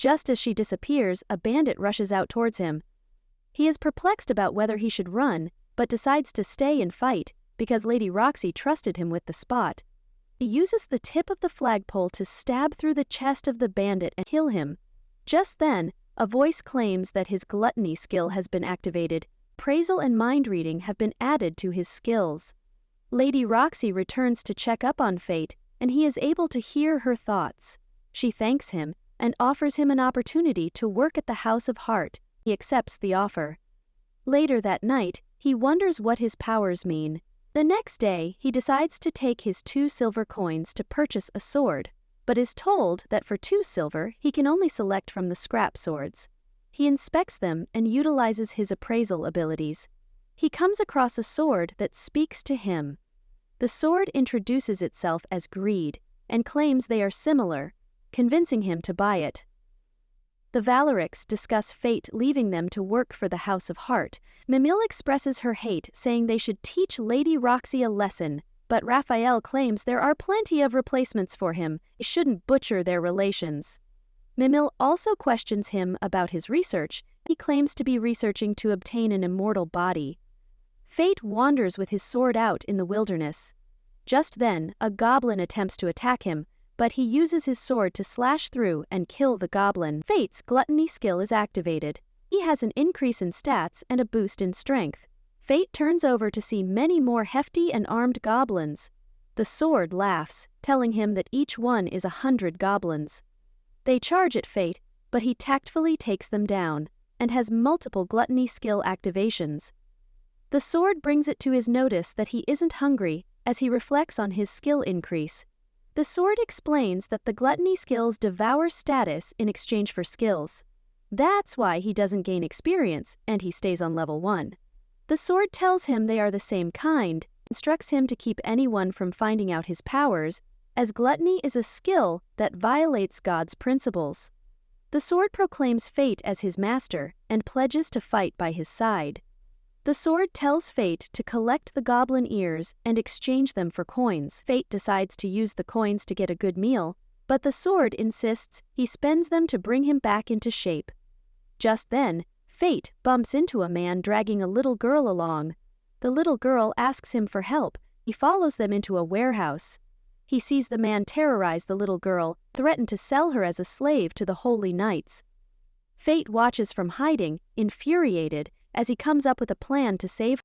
Just as she disappears, a bandit rushes out towards him. He is perplexed about whether he should run, but decides to stay and fight, because Lady Roxy trusted him with the spot. He uses the tip of the flagpole to stab through the chest of the bandit and kill him. Just then, a voice claims that his gluttony skill has been activated. Appraisal and mind reading have been added to his skills. Lady Roxy returns to check up on Fate, and he is able to hear her thoughts. She thanks him and offers him an opportunity to work at the House of Heart. He accepts the offer. Later that night, he wonders what his powers mean. The next day, he decides to take his 2 silver coins to purchase a sword, but is told that for 2 silver, he can only select from the scrap swords. He inspects them and utilizes his appraisal abilities. He comes across a sword that speaks to him. The sword introduces itself as Greed and claims they are similar, convincing him to buy it. The Valerics discuss Fate leaving them to work for the House of Heart. Mimile expresses her hate, saying they should teach Lady Roxy a lesson, but Raphael claims there are plenty of replacements for him. He shouldn't butcher their relations. Mimile also questions him about his research. He claims to be researching to obtain an immortal body. Fate wanders with his sword out in the wilderness. Just then, a goblin attempts to attack him, but he uses his sword to slash through and kill the goblin. Fate's gluttony skill is activated. He has an increase in stats and a boost in strength. Fate turns over to see many more hefty and armed goblins. The sword laughs, telling him that each one is 100 goblins. They charge at Fate, but he tactfully takes them down, and has multiple gluttony skill activations. The sword brings it to his notice that he isn't hungry, as he reflects on his skill increase. The sword explains that the gluttony skills devour status in exchange for skills. That's why he doesn't gain experience, and he stays on level 1. The sword tells him they are the same kind, instructs him to keep anyone from finding out his powers, as gluttony is a skill that violates God's principles. The sword proclaims Fate as his master, and pledges to fight by his side. The sword tells Fate to collect the goblin ears and exchange them for coins. Fate decides to use the coins to get a good meal, but the sword insists he spends them to bring him back into shape. Just then, Fate bumps into a man dragging a little girl along. The little girl asks him for help. He follows them into a warehouse. He sees the man terrorize the little girl, threaten to sell her as a slave to the Holy Knights. Fate watches from hiding, infuriated, as he comes up with a plan to save